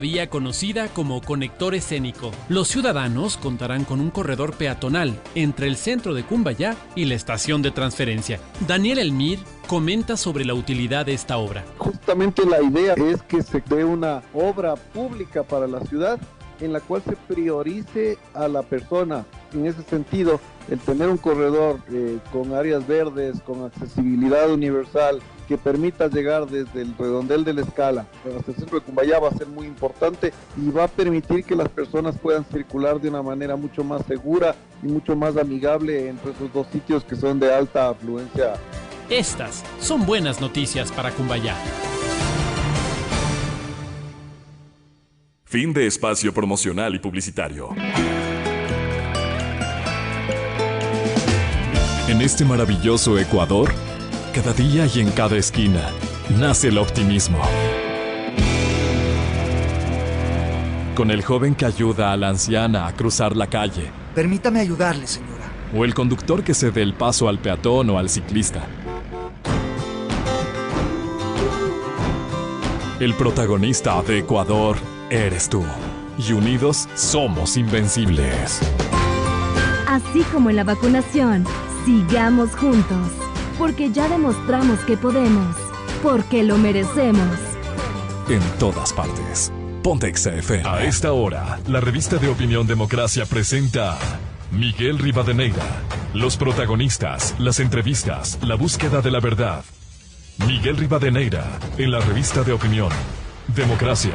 Vía conocida como conector escénico. Los ciudadanos contarán con un corredor peatonal entre el centro de Cumbayá y la estación de transferencia. Daniel Elmir comenta sobre la utilidad de esta obra. Justamente la idea es que se dé una obra pública para la ciudad en la cual se priorice a la persona. En ese sentido, el tener un corredor con áreas verdes, con accesibilidad universal, que permita llegar desde el redondel de la Escala hasta el centro de Cumbayá va a ser muy importante y va a permitir que las personas puedan circular de una manera mucho más segura y mucho más amigable entre esos dos sitios que son de alta afluencia. Estas son buenas noticias para Cumbayá. Fin de espacio promocional y publicitario. En este maravilloso Ecuador, cada día y en cada esquina, nace el optimismo. Con el joven que ayuda a la anciana a cruzar la calle. Permítame ayudarle, señora. O el conductor que cede el paso al peatón o al ciclista. El protagonista de Ecuador eres tú. Y unidos somos invencibles. Así como en la vacunación, sigamos juntos. Porque ya demostramos que podemos. Porque lo merecemos. En todas partes. Pontexa FM. A esta hora, la revista de Opinión Democracia presenta Miguel Rivadeneira. Los protagonistas, las entrevistas, la búsqueda de la verdad. Miguel Rivadeneira, en la revista de Opinión Democracia.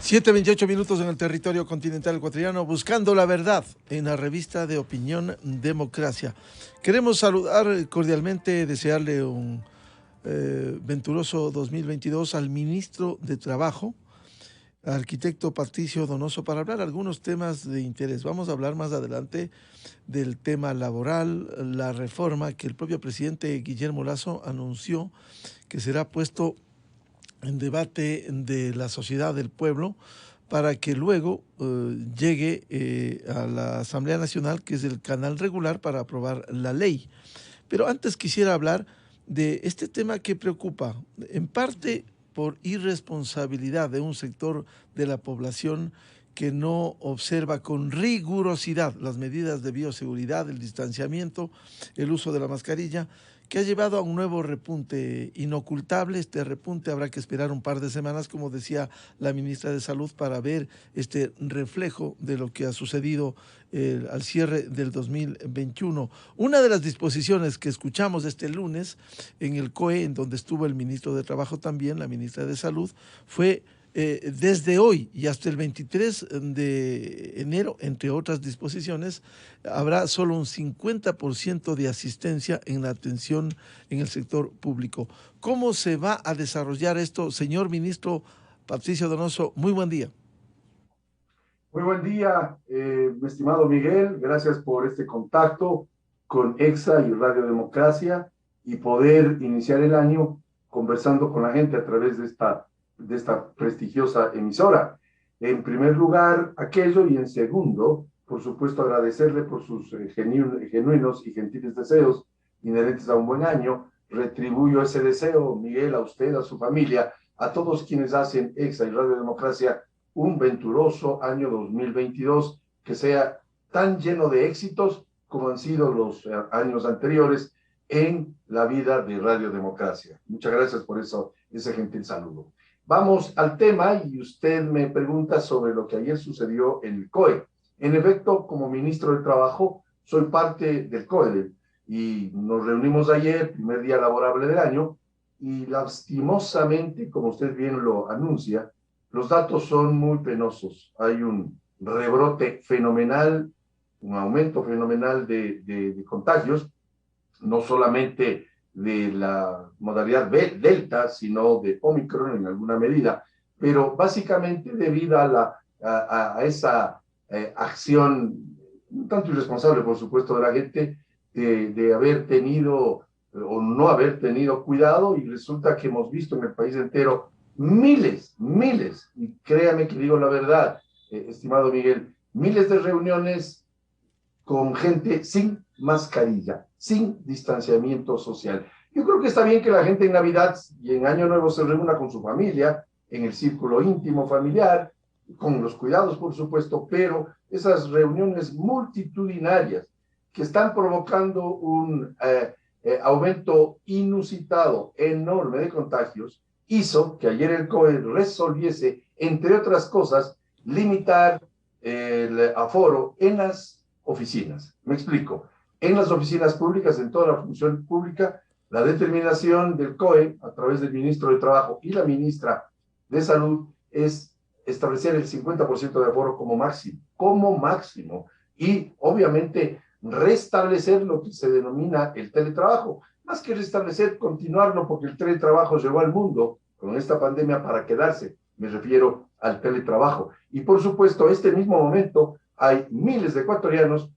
7:28 minutos en el territorio continental ecuatoriano, buscando la verdad en la revista de Opinión Democracia. Queremos saludar cordialmente, desearle un venturoso 2022 al ministro de Trabajo, arquitecto Patricio Donoso, para hablar algunos temas de interés. Vamos a hablar más adelante del tema laboral, la reforma que el propio presidente Guillermo Lasso anunció que será puesto en debate de la sociedad del pueblo para que luego llegue a la Asamblea Nacional, que es el canal regular para aprobar la ley. Pero antes quisiera hablar de este tema que preocupa, en parte por irresponsabilidad de un sector de la población que no observa con rigurosidad las medidas de bioseguridad, el distanciamiento, el uso de la mascarilla, que ha llevado a un nuevo repunte inocultable. Este repunte habrá que esperar un par de semanas, como decía la ministra de Salud, para ver este reflejo de lo que ha sucedido al cierre del 2021. Una de las disposiciones que escuchamos este lunes en el COE, en donde estuvo el ministro de Trabajo también, la ministra de Salud, fue desde hoy y hasta el 23 de enero, entre otras disposiciones, habrá solo un 50% de asistencia en la atención en el sector público. ¿Cómo se va a desarrollar esto, señor ministro Patricio Donoso? Muy buen día. Muy buen día, mi estimado Miguel. Gracias por este contacto con EXA y Radio Democracia y poder iniciar el año conversando con la gente a través de esta prestigiosa emisora. En primer lugar, aquello, y en segundo, por supuesto, agradecerle por sus genuinos y gentiles deseos inherentes a un buen año. Retribuyo ese deseo, Miguel, a usted, a su familia, a todos quienes hacen EXA y Radio Democracia un venturoso año 2022 que sea tan lleno de éxitos como han sido los años anteriores en la vida de Radio Democracia. Muchas gracias por eso, ese gentil saludo. Vamos al tema y usted me pregunta sobre lo que ayer sucedió en el COE. En efecto, como ministro de Trabajo, soy parte del COE y nos reunimos ayer, primer día laborable del año, y lastimosamente, como usted bien lo anuncia, los datos son muy penosos. Hay un rebrote fenomenal, un aumento fenomenal de contagios, no solamente de la modalidad Delta, sino de Omicron en alguna medida, pero básicamente debido a esa acción un tanto irresponsable, por supuesto, de la gente, de haber tenido o no haber tenido cuidado, y resulta que hemos visto en el país entero miles, y créame que digo la verdad, estimado Miguel, miles de reuniones con gente sin mascarilla, sin distanciamiento social. Yo creo que está bien que la gente en Navidad y en Año Nuevo se reúna con su familia, en el círculo íntimo familiar, con los cuidados, por supuesto, pero esas reuniones multitudinarias que están provocando un aumento inusitado, enorme de contagios, hizo que ayer el COE resolviese, entre otras cosas, limitar el aforo en las oficinas. Me explico. En las oficinas públicas, en toda la función pública, la determinación del COE, a través del ministro de Trabajo y la ministra de Salud, es establecer el 50% de aforo como máximo, y obviamente restablecer lo que se denomina el teletrabajo. Más que restablecer, continuarlo, porque el teletrabajo llegó al mundo con esta pandemia para quedarse. Me refiero al teletrabajo. Y por supuesto, este mismo momento hay miles de ecuatorianos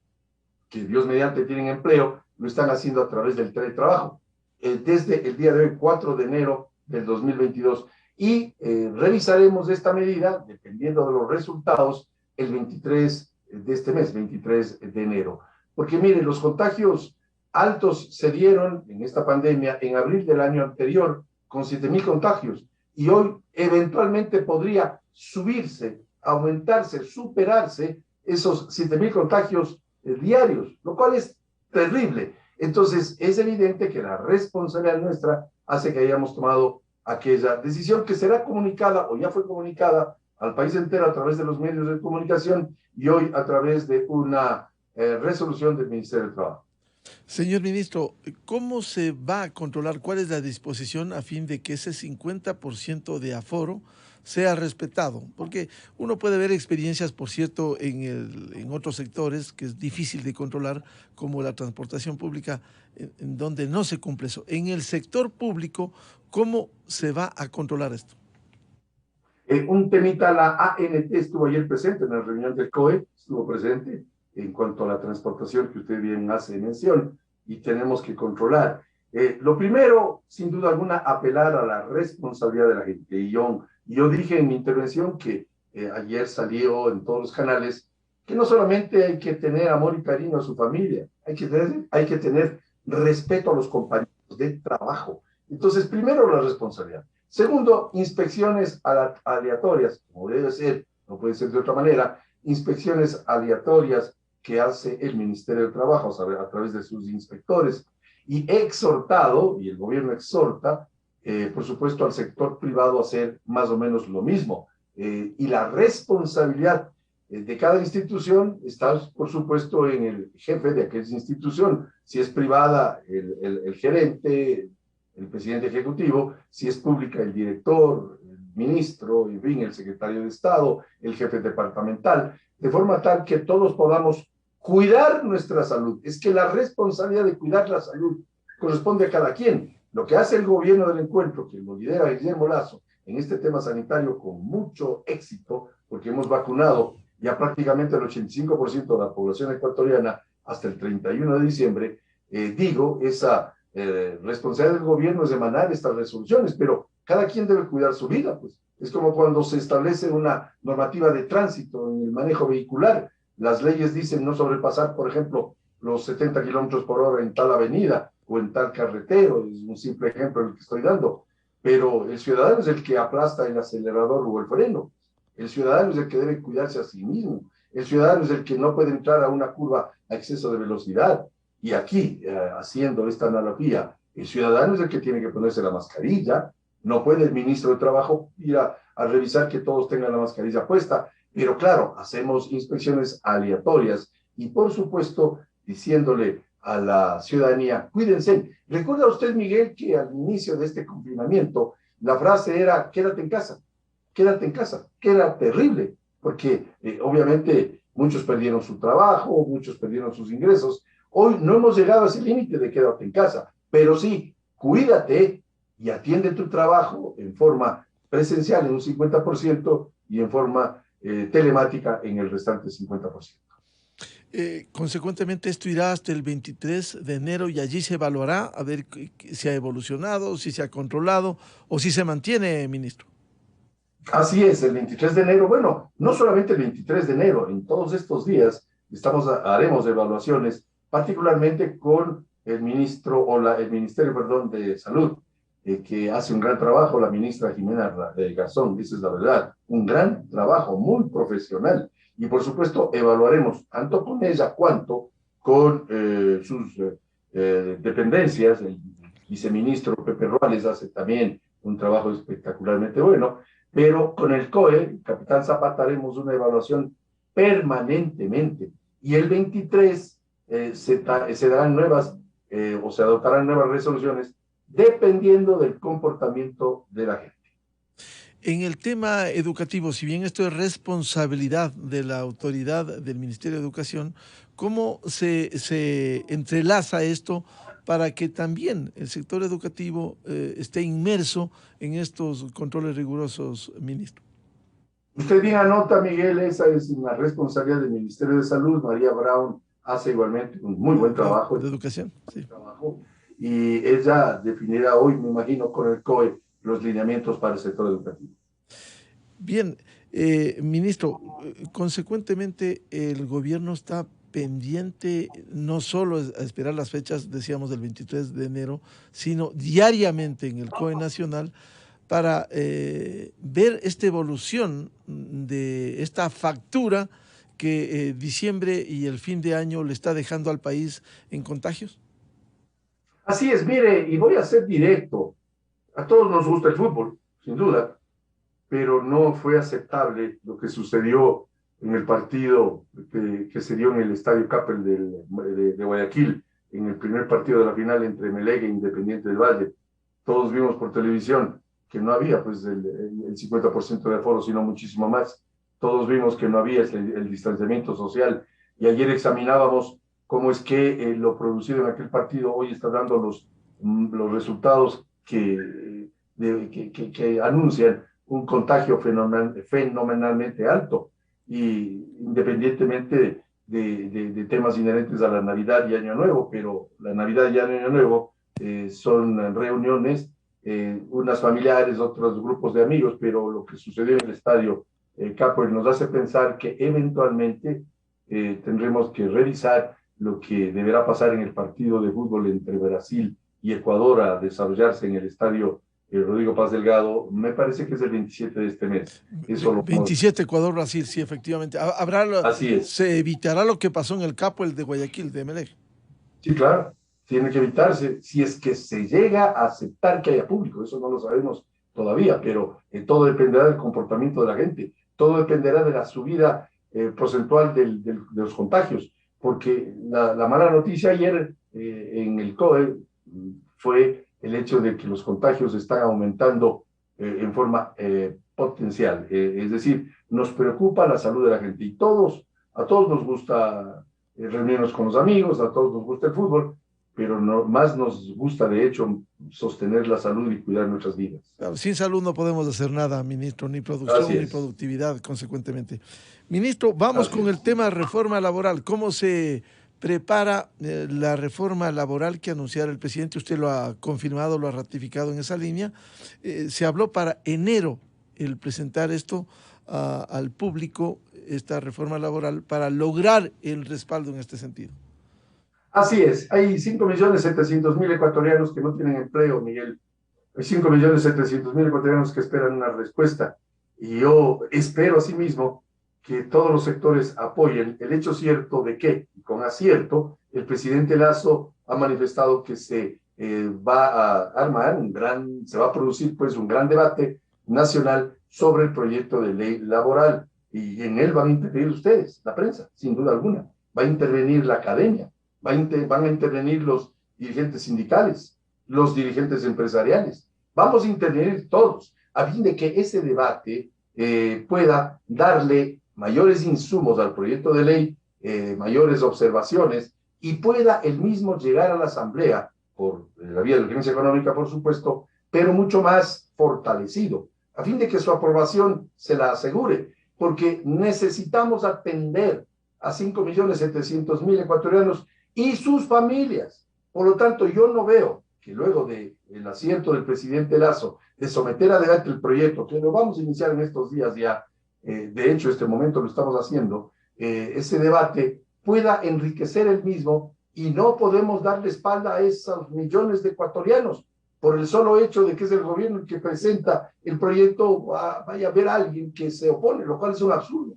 que Dios mediante tienen empleo, lo están haciendo a través del teletrabajo. Desde el día de hoy, 4 de enero del 2022. Y revisaremos esta medida, dependiendo de los resultados, el 23 de este mes, 23 de enero. Porque miren, los contagios altos se dieron en esta pandemia en abril del año anterior, con 7,000 contagios. Y hoy eventualmente podría subirse, aumentarse, superarse esos 7,000 contagios diarios, lo cual es terrible. Entonces, es evidente que la responsabilidad nuestra hace que hayamos tomado aquella decisión que será comunicada o ya fue comunicada al país entero a través de los medios de comunicación y hoy a través de una resolución del Ministerio del Trabajo. Señor ministro, ¿cómo se va a controlar? ¿Cuál es la disposición a fin de que ese 50% de aforo sea respetado? Porque uno puede ver experiencias, por cierto, en otros sectores que es difícil de controlar, como la transportación pública, en donde no se cumple eso. En el sector público, ¿cómo se va a controlar esto? Un temita, la ANT estuvo ayer presente en la reunión del COE, estuvo presente en cuanto a la transportación que usted bien hace mención, y tenemos que controlar. Lo primero, sin duda alguna, apelar a la responsabilidad de la gente. Y yo dije en mi intervención que ayer salió en todos los canales que no solamente hay que tener amor y cariño a su familia, hay que tener respeto a los compañeros de trabajo. Entonces, primero la responsabilidad. Segundo, inspecciones aleatorias, como debe ser, no puede ser de otra manera, inspecciones aleatorias que hace el Ministerio del Trabajo a través de sus inspectores. Y he exhortado, y el gobierno exhorta, por supuesto, al sector privado a hacer más o menos lo mismo. Y la responsabilidad de cada institución está, por supuesto, en el jefe de aquella institución. Si es privada, el gerente, el presidente ejecutivo; si es pública, el director, el ministro, en fin, el secretario de Estado, el jefe departamental, de forma tal que todos podamos cuidar nuestra salud. Es que la responsabilidad de cuidar la salud corresponde a cada quien. Lo que hace el gobierno del encuentro, que lo lidera Guillermo Lasso, en este tema sanitario con mucho éxito, porque hemos vacunado ya prácticamente el 85% de la población ecuatoriana hasta el 31 de diciembre, esa responsabilidad del gobierno es emanar estas resoluciones, pero cada quien debe cuidar su vida, pues. Es como cuando se establece una normativa de tránsito en el manejo vehicular. Las leyes dicen no sobrepasar, por ejemplo, los 70 kilómetros por hora en tal avenida o en tal carretero. Es un simple ejemplo el que estoy dando. Pero el ciudadano es el que aplasta el acelerador o el freno. El ciudadano es el que debe cuidarse a sí mismo. El ciudadano es el que no puede entrar a una curva a exceso de velocidad. Y aquí, haciendo esta analogía, el ciudadano es el que tiene que ponerse la mascarilla. No puede el ministro de Trabajo ir a revisar que todos tengan la mascarilla puesta. Pero claro, hacemos inspecciones aleatorias y, por supuesto, diciéndole a la ciudadanía, cuídense. ¿Recuerda usted, Miguel, que al inicio de este confinamiento la frase era, quédate en casa, quédate en casa? Que era terrible, porque obviamente muchos perdieron su trabajo, muchos perdieron sus ingresos. Hoy no hemos llegado a ese límite de quédate en casa, pero sí, cuídate y atiende tu trabajo en forma presencial en un 50% y en forma telemática en el restante 50%. Consecuentemente, esto irá hasta el 23 de enero y allí se evaluará a ver si ha evolucionado, si se ha controlado o si se mantiene, ministro. Así es, el 23 de enero, bueno, no solamente el 23 de enero, en todos estos días haremos evaluaciones, particularmente con el ministro, el Ministerio, perdón, de Salud, que hace un gran trabajo, la ministra Jimena Garzón, esa es la verdad, un gran trabajo, muy profesional. Y por supuesto, evaluaremos tanto con ella cuanto con sus dependencias. El viceministro Pepe Ruales hace también un trabajo espectacularmente bueno, pero con el COE, Capitán Zapata, haremos una evaluación permanentemente. Y el 23 se darán nuevas o se adoptarán nuevas resoluciones dependiendo del comportamiento de la gente. En el tema educativo, si bien esto es responsabilidad de la autoridad del Ministerio de Educación, ¿cómo se entrelaza esto para que también el sector educativo esté inmerso en estos controles rigurosos, ministro? Usted bien anota, Miguel, esa es una responsabilidad del Ministerio de Salud. María Brown hace igualmente un muy buen trabajo. De educación, sí. Y ella definirá hoy, me imagino, con el COE los lineamientos para el sector educativo. Bien, ministro, consecuentemente el gobierno está pendiente no solo a esperar las fechas, decíamos, del 23 de enero, sino diariamente en el COE nacional para ver esta evolución de esta factura que diciembre y el fin de año le está dejando al país en contagios. Así es, mire, y voy a ser directo. A todos nos gusta el fútbol, sin duda, pero no fue aceptable lo que sucedió en el partido que se dio en el Estadio Capel de Guayaquil, en el primer partido de la final entre Melec e Independiente del Valle. Todos vimos por televisión que no había pues el 50% de aforo, sino muchísimo más. Todos vimos que no había el distanciamiento social, y ayer examinábamos cómo es que lo producido en aquel partido hoy está dando los resultados que anuncian un contagio fenomenalmente alto, y independientemente de temas inherentes a la Navidad y Año Nuevo, pero la Navidad y Año Nuevo son reuniones, unas familiares, otros grupos de amigos, pero lo que sucedió en el estadio Capel nos hace pensar que eventualmente tendremos que revisar lo que deberá pasar en el partido de fútbol entre Brasil y Ecuador a desarrollarse en el estadio Rodrigo Paz Delgado. Me parece que es el 27 de este mes. Eso 27 Ecuador-Brasil, sí, efectivamente. Así es. Se evitará lo que pasó en el Capel de Guayaquil, de Melec. Sí, claro. Tiene que evitarse si es que se llega a aceptar que haya público. Eso no lo sabemos todavía, pero todo dependerá del comportamiento de la gente. Todo dependerá de la subida porcentual de los contagios. Porque la mala noticia ayer en el COE fue el hecho de que los contagios están aumentando en forma potencial. Es decir, nos preocupa la salud de la gente, y a todos nos gusta reunirnos con los amigos, a todos nos gusta el fútbol, pero más nos gusta, de hecho, sostener la salud y cuidar nuestras vidas. Sin salud no podemos hacer nada, ministro, ni producción ni productividad, consecuentemente. Ministro, vamos con el tema reforma laboral. ¿Cómo se prepara la reforma laboral que anunciara el presidente? Usted lo ha confirmado, lo ha ratificado en esa línea. Se habló para enero el presentar esto al público, esta reforma laboral, para lograr el respaldo en este sentido. Así es, hay 5.700.000 ecuatorianos que no tienen empleo, Miguel. Hay 5.700.000 ecuatorianos que esperan una respuesta, y yo espero asimismo que todos los sectores apoyen el hecho cierto de que, con acierto, el presidente Lasso ha manifestado que se va a armar se va a producir pues un gran debate nacional sobre el proyecto de ley laboral, y en él van a intervenir ustedes, la prensa, sin duda alguna, va a intervenir la academia, van a intervenir los dirigentes sindicales, los dirigentes empresariales, vamos a intervenir todos, a fin de que ese debate pueda darle mayores insumos al proyecto de ley, mayores observaciones, y pueda el mismo llegar a la Asamblea, por la vía de urgencia económica, por supuesto, pero mucho más fortalecido, a fin de que su aprobación se la asegure, porque necesitamos atender a 5.700.000 ecuatorianos y sus familias. Por lo tanto, yo no veo que luego del acierto del presidente Lasso de someter a debate el proyecto, que lo vamos a iniciar en estos días ya, de hecho, este momento lo estamos haciendo, ese debate pueda enriquecer el mismo y no podemos darle espalda a esos millones de ecuatorianos por el solo hecho de que es el gobierno el que presenta el proyecto. Vaya a haber alguien que se opone, lo cual es un absurdo.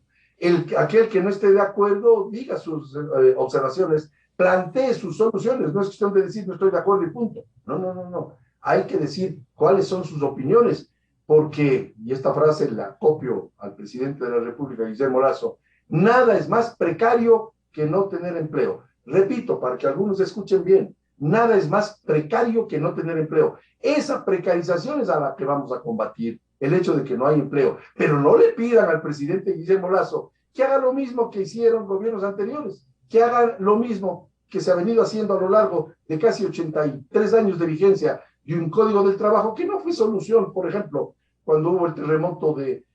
Aquel que no esté de acuerdo diga sus observaciones, plantee sus soluciones. No es cuestión de decir no estoy de acuerdo y punto. No, no, no, no. Hay que decir cuáles son sus opiniones, porque, y esta frase la copio al presidente de la República, Guillermo Lasso, nada es más precario que no tener empleo. Repito, para que algunos escuchen bien, nada es más precario que no tener empleo. Esa precarización es a la que vamos a combatir, el hecho de que no hay empleo. Pero no le pidan al presidente Guillermo Lasso que haga lo mismo que hicieron gobiernos anteriores, que haga lo mismo que se ha venido haciendo a lo largo de casi 83 años de vigencia de un código del trabajo que no fue solución. Por ejemplo, cuando hubo el terremoto de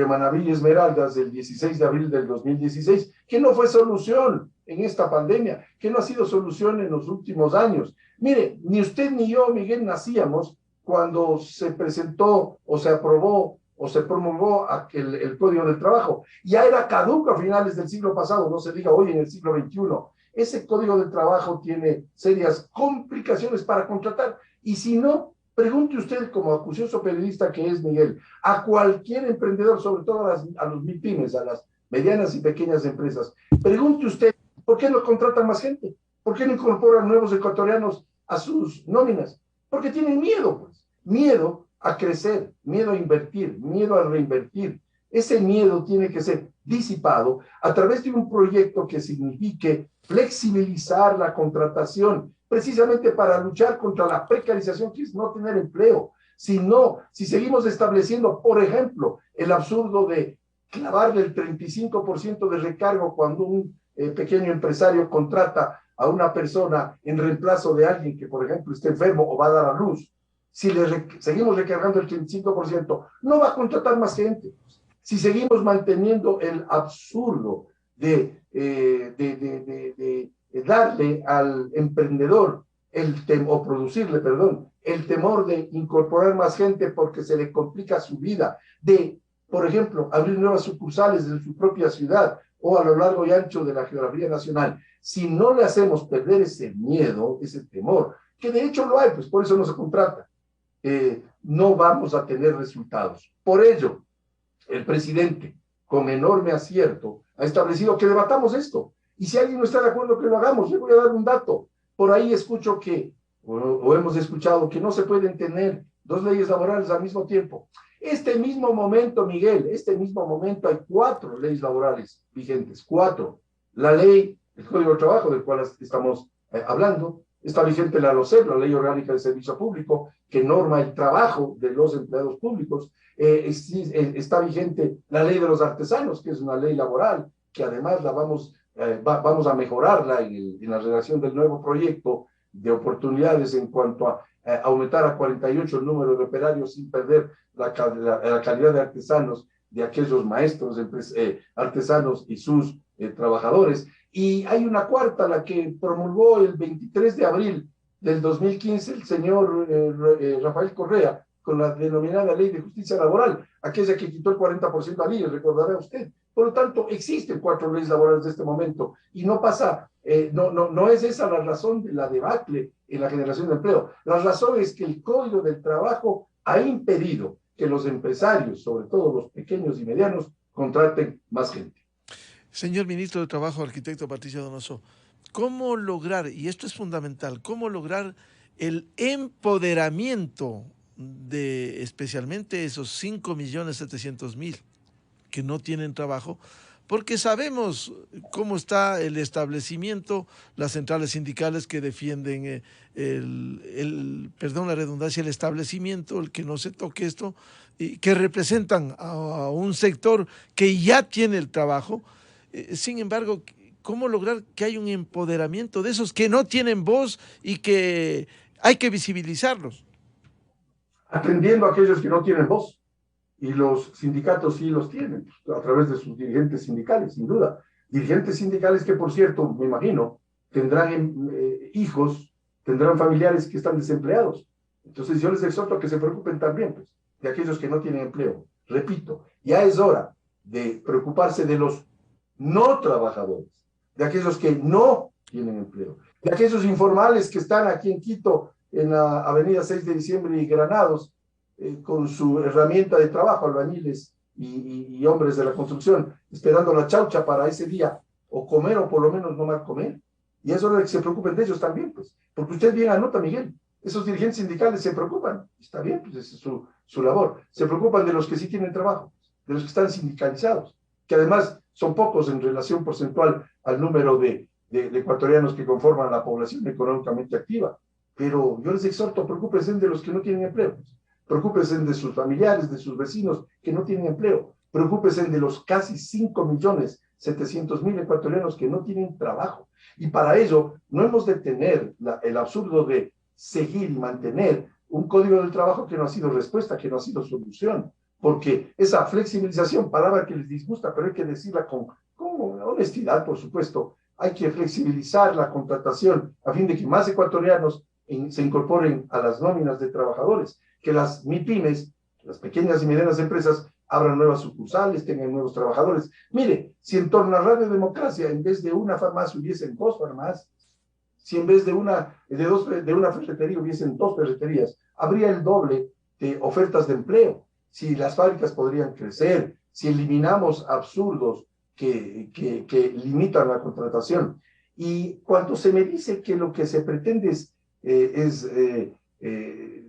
Manabí y Esmeraldas del 16 de abril del 2016, que no fue solución en esta pandemia, que no ha sido solución en los últimos años. Mire, ni usted ni yo, Miguel, nacíamos cuando se presentó o se aprobó o se promulgó el Código del Trabajo. Ya era caduco a finales del siglo pasado, no se diga hoy en el siglo XXI. Ese Código del Trabajo tiene serias complicaciones para contratar, y si no, pregunte usted, como acucioso periodista que es, Miguel, a cualquier emprendedor, sobre todo a los MIPYMES, a las medianas y pequeñas empresas, pregunte usted, ¿por qué no contratan más gente? ¿Por qué no incorporan nuevos ecuatorianos a sus nóminas? Porque tienen miedo, pues. Miedo a crecer, miedo a invertir, miedo a reinvertir. Ese miedo tiene que ser disipado a través de un proyecto que signifique flexibilizar la contratación, precisamente para luchar contra la precarización, que es no tener empleo. Si seguimos estableciendo, por ejemplo, el absurdo de clavarle el 35% de recargo cuando un pequeño empresario contrata a una persona en reemplazo de alguien que, por ejemplo, esté enfermo o va a dar a luz, si seguimos recargando el 35%, no va a contratar más gente. Si seguimos manteniendo el absurdo de darle al emprendedor o producirle, perdón, el temor de incorporar más gente porque se le complica su vida, de, por ejemplo, abrir nuevas sucursales en su propia ciudad o a lo largo y ancho de la geografía nacional, si no le hacemos perder ese miedo, ese temor, que de hecho lo hay, pues por eso no se contrata, no vamos a tener resultados. Por ello, el presidente, con enorme acierto, ha establecido que debatamos esto. Y si alguien no está de acuerdo que lo hagamos, le voy a dar un dato. Por ahí escucho o hemos escuchado que no se pueden tener dos leyes laborales al mismo tiempo. Este mismo momento, Miguel, este mismo momento hay 4 leyes laborales vigentes, 4. La ley, el Código del Trabajo, del cual estamos hablando, está vigente la LOCEP, la Ley Orgánica de Servicio Público, que norma el trabajo de los empleados públicos. Está vigente la Ley de los Artesanos, que es una ley laboral, que además vamos a mejorarla en la redacción del nuevo proyecto de oportunidades en cuanto a aumentar a 48 el número de operarios sin perder la calidad de artesanos de aquellos maestros artesanos y sus trabajadores. Y hay una 4ª, la que promulgó el 23 de abril del 2015 el señor Rafael Correa, con la denominada Ley de Justicia Laboral, aquella que quitó el 40% al IRS, recordará usted. Por lo tanto, existen 4 leyes laborales de este momento y no pasa, no es esa la razón de la debacle en la generación de empleo. La razón es que el Código del Trabajo ha impedido que los empresarios, sobre todo los pequeños y medianos, contraten más gente. Señor Ministro de Trabajo, arquitecto Patricio Donoso, ¿cómo lograr, y esto es fundamental, cómo lograr el empoderamiento de especialmente esos 5.700.000 que no tienen trabajo? Porque sabemos cómo está el establecimiento, las centrales sindicales que defienden perdón la redundancia, el establecimiento, el que no se toque esto, y que representan a un sector que ya tiene el trabajo. Sin embargo, ¿cómo lograr que haya un empoderamiento de esos que no tienen voz y que hay que visibilizarlos? Atendiendo a aquellos que no tienen voz. Y los sindicatos sí los tienen, a través de sus dirigentes sindicales, sin duda. Dirigentes sindicales que, por cierto, me imagino, tendrán hijos, tendrán familiares que están desempleados. Entonces yo les exhorto a que se preocupen también, pues, de aquellos que no tienen empleo. Repito, ya es hora de preocuparse de los no trabajadores, de aquellos que no tienen empleo. De aquellos informales que están aquí en Quito, en la avenida 6 de diciembre y Granados, con su herramienta de trabajo, albañiles y hombres de la construcción, esperando la chaucha para ese día, o comer o por lo menos no mal comer. Y es hora de que se preocupen de ellos también, pues, porque usted bien anota, Miguel, esos dirigentes sindicales se preocupan, está bien, pues esa es su labor, se preocupan de los que sí tienen trabajo, de los que están sindicalizados, que además son pocos en relación porcentual al número de ecuatorianos que conforman la población económicamente activa. Pero yo les exhorto, preocúpense de los que no tienen empleo, preocúpense de sus familiares, de sus vecinos que no tienen empleo, preocúpense de los casi 5.700.000 ecuatorianos que no tienen trabajo. Y para ello no hemos de tener el absurdo de seguir y mantener un código del trabajo que no ha sido respuesta, que no ha sido solución, porque esa flexibilización, palabra que les disgusta, pero hay que decirla con honestidad, por supuesto, hay que flexibilizar la contratación a fin de que más ecuatorianos se incorporen a las nóminas de trabajadores, que las MIPYMES, las pequeñas y medianas empresas, abran nuevas sucursales, tengan nuevos trabajadores. Mire, si en torno a Radio Democracia, en vez de una farmacia hubiesen 2 farmacias, si en vez de una ferretería hubiesen 2 ferreterías, habría el doble de ofertas de empleo. Si las fábricas podrían crecer, si eliminamos absurdos que limitan la contratación. Y cuando se me dice que lo que se pretende es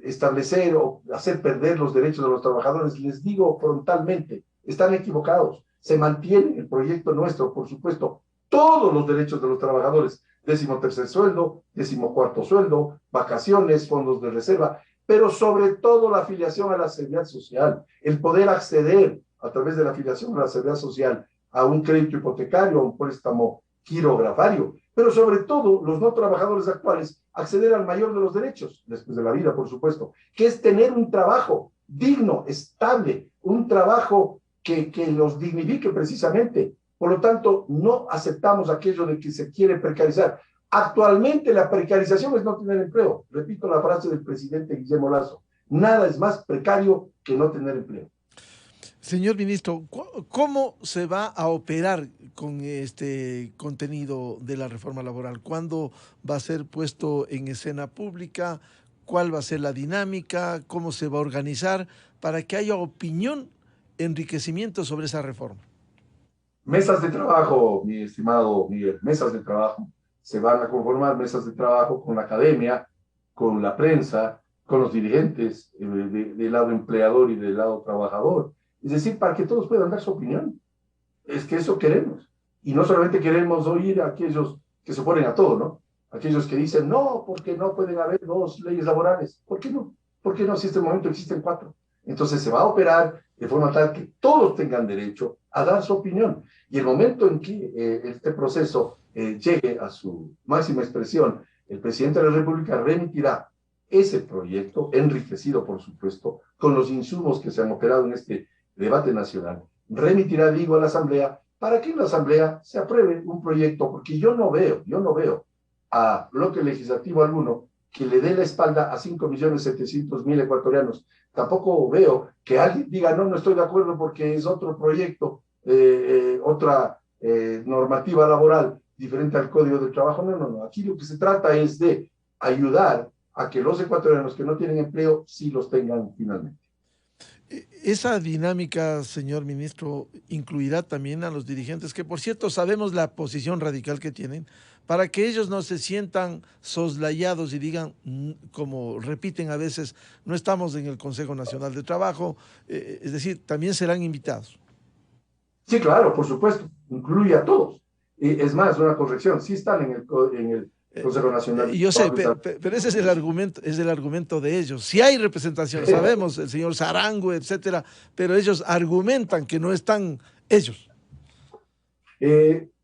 establecer o hacer perder los derechos de los trabajadores, les digo frontalmente, están equivocados. Se mantiene el proyecto nuestro, por supuesto, todos los derechos de los trabajadores, 13º sueldo, 14º sueldo, vacaciones, fondos de reserva, pero sobre todo la afiliación a la seguridad social, el poder acceder a través de la afiliación a la seguridad social a un crédito hipotecario, a un préstamo quirografario, pero sobre todo los no trabajadores actuales acceder al mayor de los derechos, después de la vida, por supuesto, que es tener un trabajo digno, estable, un trabajo que los dignifique precisamente. Por lo tanto, no aceptamos aquello de que se quiere precarizar. Actualmente la precarización es no tener empleo. Repito la frase del presidente Guillermo Lasso. Nada es más precario que no tener empleo. Señor ministro, ¿cómo se va a operar con este contenido de la reforma laboral? ¿Cuándo va a ser puesto en escena pública? ¿Cuál va a ser la dinámica? ¿Cómo se va a organizar para que haya opinión, enriquecimiento sobre esa reforma? Mesas de trabajo, mi estimado Miguel, mesas de trabajo. Se van a conformar mesas de trabajo con la academia, con la prensa, con los dirigentes del lado empleador y del lado trabajador. Es decir, para que todos puedan dar su opinión. Es que eso queremos. Y no solamente queremos oír a aquellos que se oponen a todo, ¿no? Aquellos que dicen, no, porque no pueden haber 2 leyes laborales. ¿Por qué no? ¿Por qué no si en este momento existen 4? Entonces se va a operar de forma tal que todos tengan derecho a dar su opinión. Y el momento en que este proceso llegue a su máxima expresión, el presidente de la República remitirá ese proyecto, enriquecido por supuesto, con los insumos que se han operado en este debate nacional, remitirá, digo, a la Asamblea, para que en la Asamblea se apruebe un proyecto, porque yo no veo a bloque legislativo alguno que le dé la espalda a 5.700.000 ecuatorianos. Tampoco veo que alguien diga, no estoy de acuerdo porque es otro proyecto, otra normativa laboral diferente al Código del Trabajo. No. Aquí lo que se trata es de ayudar a que los ecuatorianos que no tienen empleo sí los tengan finalmente. Esa dinámica, señor ministro, incluirá también a los dirigentes, que por cierto sabemos la posición radical que tienen, para que ellos no se sientan soslayados y digan, como repiten a veces, no estamos en el Consejo Nacional de Trabajo, es decir, también serán invitados. Sí, claro, por supuesto, incluye a todos. Es más, una corrección, sí están en el Consejo Nacional. Yo sé, pero ese es el argumento de ellos. Si hay representación, sabemos, el señor Zarango, etcétera, pero ellos argumentan que no están ellos.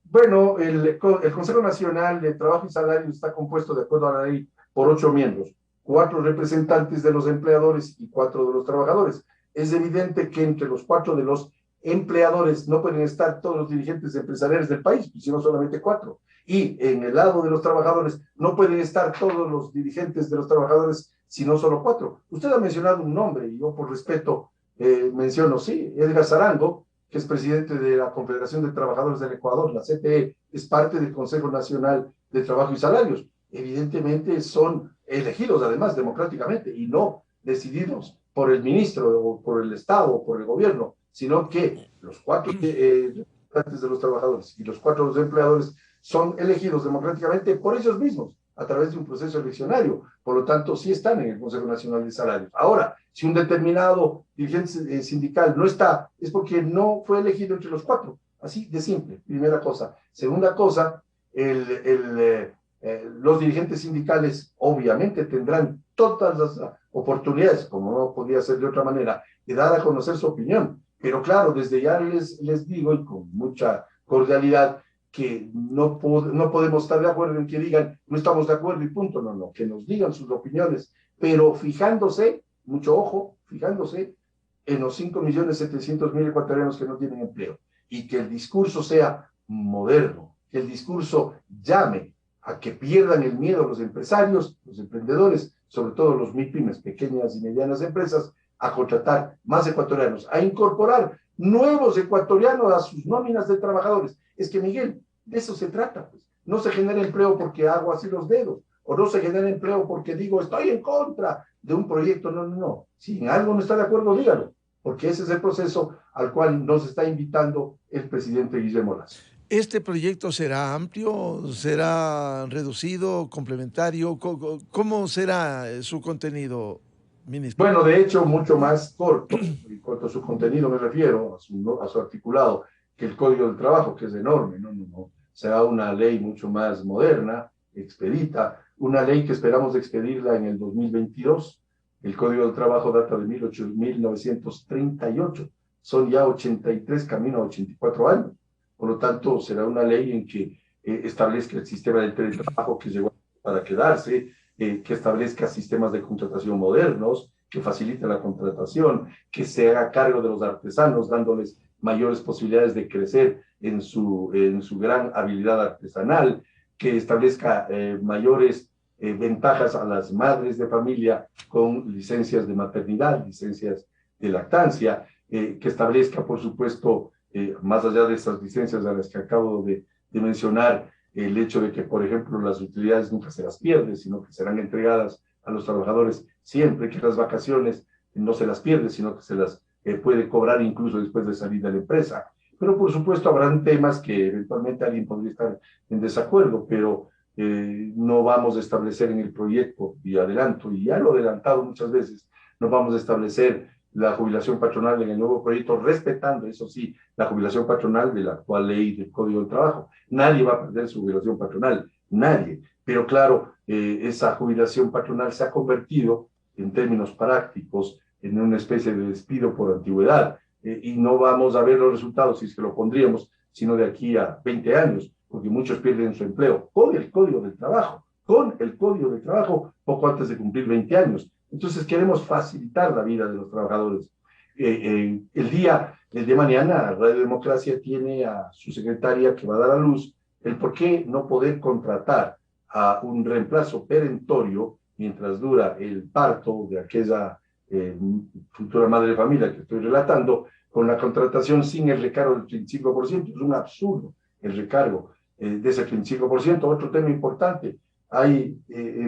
Bueno, el Consejo Nacional de Trabajo y Salario está compuesto, de acuerdo a la ley, por 8 miembros, 4 representantes de los empleadores y 4 de los trabajadores. Es evidente que entre los 4 de los empleadores no pueden estar todos los dirigentes empresariales del país, sino solamente 4. Y en el lado de los trabajadores no pueden estar todos los dirigentes de los trabajadores, sino solo 4. Usted ha mencionado un nombre, y yo por respeto menciono, sí, Edgar Zarango, que es presidente de la Confederación de Trabajadores del Ecuador, la CTE, es parte del Consejo Nacional de Trabajo y Salarios. Evidentemente son elegidos además democráticamente y no decididos por el ministro o por el Estado o por el gobierno, sino que los 4 representantes de los trabajadores y los 4 de los empleadores son elegidos democráticamente por ellos mismos a través de un proceso eleccionario. Por lo tanto, sí están en el Consejo Nacional de Salarios. Ahora, si un determinado dirigente sindical no está, es porque no fue elegido entre los 4. Así de simple, primera cosa. Segunda cosa, los dirigentes sindicales obviamente tendrán todas las oportunidades, como no podía ser de otra manera, de dar a conocer su opinión. Pero claro, desde ya les digo, y con mucha cordialidad, que no podemos estar de acuerdo en que digan, no estamos de acuerdo y punto. No, que nos digan sus opiniones, pero fijándose, mucho ojo, fijándose en los 5.700.000 ecuatorianos que no tienen empleo, y que el discurso sea moderno, que el discurso llame a que pierdan el miedo los empresarios, los emprendedores, sobre todo los MIPYMES, pequeñas y medianas empresas, a contratar más ecuatorianos, a incorporar nuevos ecuatorianos a sus nóminas de trabajadores. Es que, Miguel, de eso se trata, pues. No se genera empleo porque hago así los dedos, o no se genera empleo porque digo, estoy en contra de un proyecto. No. Si en algo no está de acuerdo, dígalo, porque ese es el proceso al cual nos está invitando el presidente Guillermo Lasso. ¿Este proyecto será amplio? ¿Será reducido? ¿Complementario? ¿Cómo será su contenido, ministro? Bueno, de hecho, mucho más corto, en cuanto a su contenido me refiero, a su articulado, que el Código del Trabajo, que es enorme. No. Será una ley mucho más moderna, expedita, una ley que esperamos expedirla en el 2022. El Código del Trabajo data de 1938, son ya 83, camino a 84 años. Por lo tanto, será una ley en que establezca el sistema del teletrabajo que llegó para quedarse, que establezca sistemas de contratación modernos, que facilite la contratación, que se haga cargo de los artesanos, dándoles mayores posibilidades de crecer en su gran habilidad artesanal, que establezca mayores ventajas a las madres de familia con licencias de maternidad, licencias de lactancia, que establezca, por supuesto, más allá de estas licencias a las que acabo de mencionar, el hecho de que, por ejemplo, las utilidades nunca se las pierde, sino que serán entregadas a los trabajadores siempre, que las vacaciones no se las pierde, sino que se las puede cobrar incluso después de salir de la empresa. Pero, por supuesto, habrán temas que eventualmente alguien podría estar en desacuerdo, pero no vamos a establecer en el proyecto, y adelanto, y ya lo he adelantado muchas veces, no vamos a establecer la jubilación patronal en el nuevo proyecto, respetando, eso sí, la jubilación patronal de la actual ley del Código del Trabajo. Nadie va a perder su jubilación patronal, nadie. Pero claro, esa jubilación patronal se ha convertido, en términos prácticos, en una especie de despido por antigüedad, y no vamos a ver los resultados, si es que lo pondríamos, sino de aquí a 20 años, porque muchos pierden su empleo con el Código del Trabajo, poco antes de cumplir 20 años. Entonces queremos facilitar la vida de los trabajadores. El día de mañana, Radio Democracia tiene a su secretaria que va a dar a luz el por qué no poder contratar a un reemplazo perentorio mientras dura el parto de aquella futura madre de familia que estoy relatando, con la contratación sin el recargo del 35%. Es un absurdo el recargo de ese 35%. Otro tema importante, hay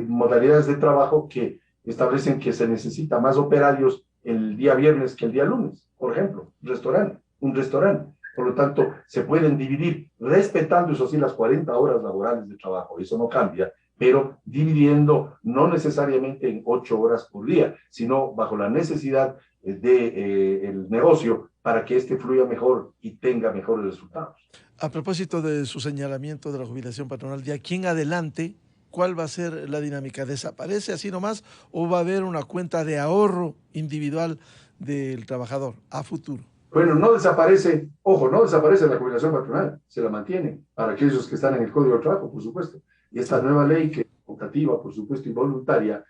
modalidades de trabajo que establecen que se necesita más operarios el día viernes que el día lunes, por ejemplo, un restaurante. Por lo tanto, se pueden dividir, respetando eso sí las 40 horas laborales de trabajo, eso no cambia, pero dividiendo no necesariamente en 8 horas por día, sino bajo la necesidad del negocio para que éste fluya mejor y tenga mejores resultados. A propósito de su señalamiento de la jubilación patronal, de aquí en adelante, ¿cuál va a ser la dinámica? ¿Desaparece así nomás o va a haber una cuenta de ahorro individual del trabajador a futuro? Bueno, no desaparece, ojo, no desaparece la jubilación patronal, se la mantiene para aquellos que están en el Código de Trabajo, por supuesto. Y esta nueva ley, que es optativa, por supuesto, y voluntaria,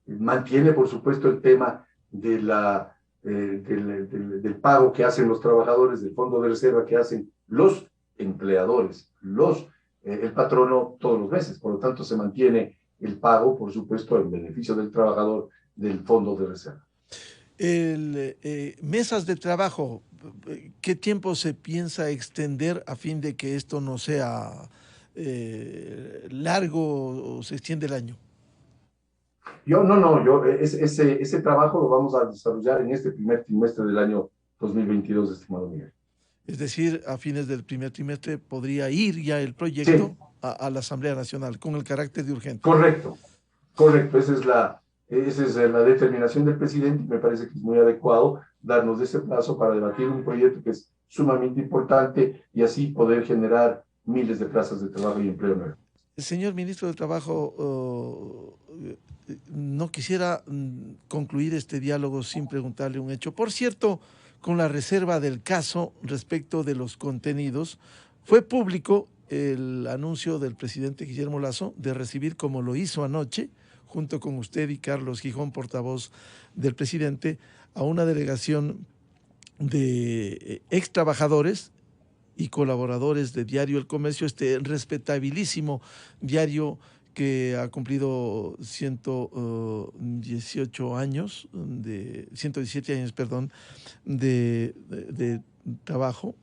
mantiene, por supuesto, el tema de del pago que hacen los trabajadores, del fondo de reserva que hacen los empleadores, el patrono todos los meses. Por lo tanto, se mantiene el pago, por supuesto, en beneficio del trabajador del fondo de reserva. Mesas de trabajo, ¿qué tiempo se piensa extender a fin de que esto no sea largo o se extiende el año? Ese trabajo lo vamos a desarrollar en este primer trimestre del año 2022, estimado Miguel. Es decir, a fines del primer trimestre podría ir ya el proyecto a la Asamblea Nacional con el carácter de urgente. Correcto. Esa es la determinación del presidente y me parece que es muy adecuado darnos ese plazo para debatir un proyecto que es sumamente importante y así poder generar miles de plazas de trabajo y empleo nuevo. Señor ministro de Trabajo, no quisiera concluir este diálogo sin preguntarle un hecho. Por cierto, con la reserva del caso respecto de los contenidos, fue público el anuncio del presidente Guillermo Lasso de recibir, como lo hizo anoche, junto con usted y Carlos Gijón, portavoz del presidente, a una delegación de ex trabajadores y colaboradores de Diario El Comercio, este respetabilísimo diario que ha cumplido 117 años de trabajo.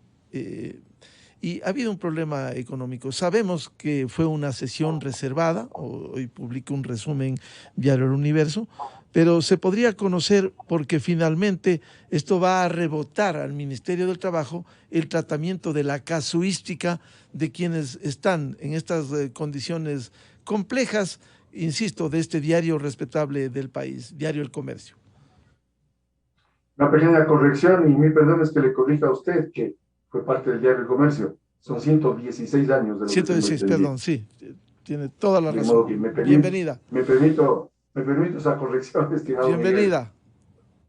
Y ha habido un problema económico. Sabemos que fue una sesión reservada, hoy publico un resumen Diario El Universo, pero se podría conocer porque finalmente esto va a rebotar al Ministerio del Trabajo el tratamiento de la casuística de quienes están en estas condiciones complejas, insisto, de este diario respetable del país, Diario El Comercio. Una pequeña corrección, y mil perdones que le corrija a usted, que fue parte del Diario El Comercio. Son 116 años. 116, perdón, sí, tiene toda la razón. Bienvenida. Me permito esa corrección, estimado Bienvenida. Miguel.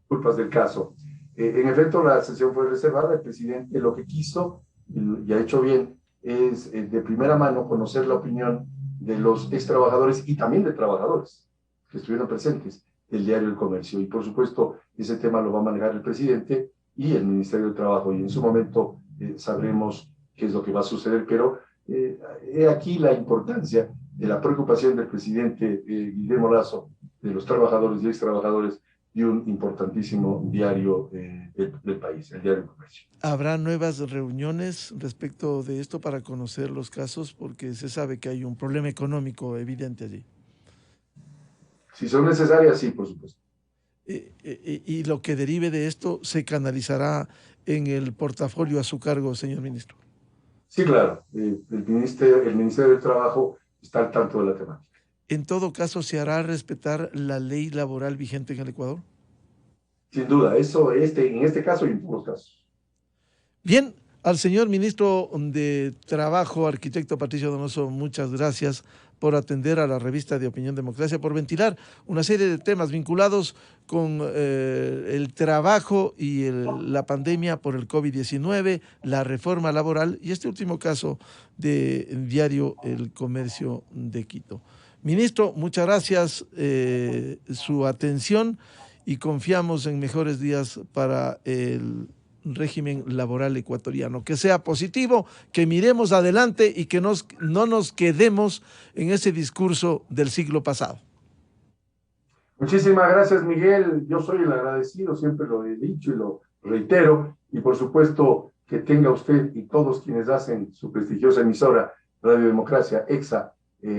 Culpas del caso. En efecto, la sesión fue reservada. El presidente lo que quiso, y ha hecho bien, es de primera mano conocer la opinión de los ex trabajadores y también de trabajadores que estuvieron presentes del Diario El Comercio. Y por supuesto, ese tema lo va a manejar el presidente y el Ministerio del Trabajo. Y en su momento sabremos qué es lo que va a suceder. Pero he aquí la importancia de la preocupación del presidente Guillermo Lasso, de los trabajadores y ex trabajadores de un importantísimo diario del país, el Diario El Comercio. ¿Habrá nuevas reuniones respecto de esto para conocer los casos? Porque se sabe que hay un problema económico evidente allí. Si son necesarias, sí, por supuesto. Y lo que derive de esto se canalizará en el portafolio a su cargo, señor ministro. Sí, claro. El Ministerio del Trabajo está al tanto de la temática. ¿En todo caso se hará respetar la ley laboral vigente en el Ecuador? Sin duda, eso en este caso y en todos los casos. Bien, al señor ministro de Trabajo, arquitecto Patricio Donoso, muchas gracias por atender a la revista de Opinión Democracia, por ventilar una serie de temas vinculados con el trabajo y la pandemia por el COVID-19, la reforma laboral y este último caso de Diario El Comercio de Quito. Ministro, muchas gracias su atención y confiamos en mejores días para el régimen laboral ecuatoriano. Que sea positivo, que miremos adelante y que no nos quedemos en ese discurso del siglo pasado. Muchísimas gracias, Miguel. Yo soy el agradecido, siempre lo he dicho y lo reitero. Y por supuesto que tenga usted y todos quienes hacen su prestigiosa emisora Radio Democracia, EXA,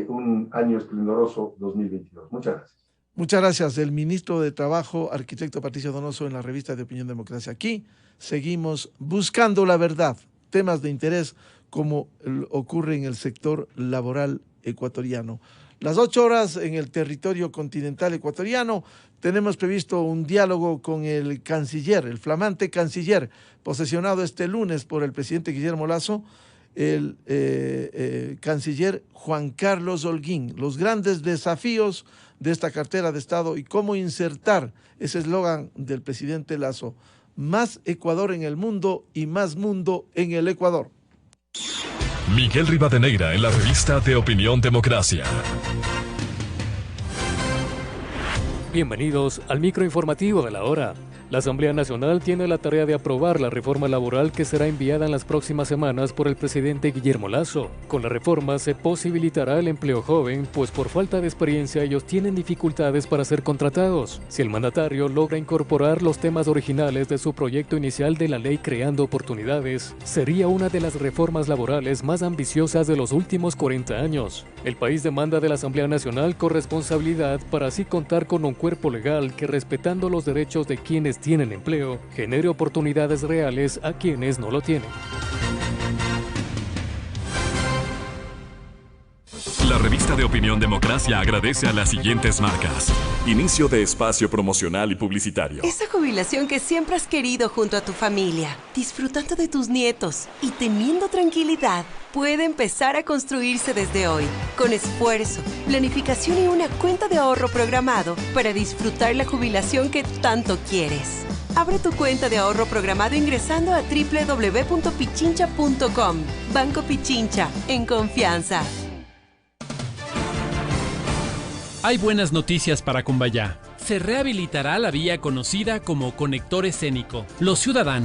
un año esplendoroso 2022. Muchas gracias. Muchas gracias. El ministro de Trabajo, arquitecto Patricio Donoso, en la revista de Opinión Democracia. Aquí seguimos buscando la verdad, temas de interés como ocurre en el sector laboral ecuatoriano. Las 8 horas en el territorio continental ecuatoriano tenemos previsto un diálogo con el canciller, el flamante canciller, posesionado este lunes por el presidente Guillermo Lasso, el canciller Juan Carlos Holguín, los grandes desafíos de esta cartera de Estado y cómo insertar ese eslogan del presidente Lasso: más Ecuador en el mundo y más mundo en el Ecuador. Miguel Rivadeneira en la revista de Opinión Democracia. Bienvenidos al microinformativo de la hora. La Asamblea Nacional tiene la tarea de aprobar la reforma laboral que será enviada en las próximas semanas por el presidente Guillermo Lasso. Con la reforma se posibilitará el empleo joven, pues por falta de experiencia ellos tienen dificultades para ser contratados. Si el mandatario logra incorporar los temas originales de su proyecto inicial de la ley creando oportunidades, sería una de las reformas laborales más ambiciosas de los últimos 40 años. El país demanda de la Asamblea Nacional corresponsabilidad para así contar con un cuerpo legal que, respetando los derechos de quienes tienen empleo, genere oportunidades reales a quienes no lo tienen. La revista de Opinión Democracia agradece a las siguientes marcas. Inicio de espacio promocional y publicitario. Esa jubilación que siempre has querido junto a tu familia, disfrutando de tus nietos y teniendo tranquilidad, puede empezar a construirse desde hoy, con esfuerzo, planificación y una cuenta de ahorro programado para disfrutar la jubilación que tanto quieres. Abre tu cuenta de ahorro programado ingresando a www.pichincha.com. Banco Pichincha, en confianza. Hay buenas noticias para Cumbayá. Se rehabilitará la vía conocida como Conector Escénico. Los ciudadanos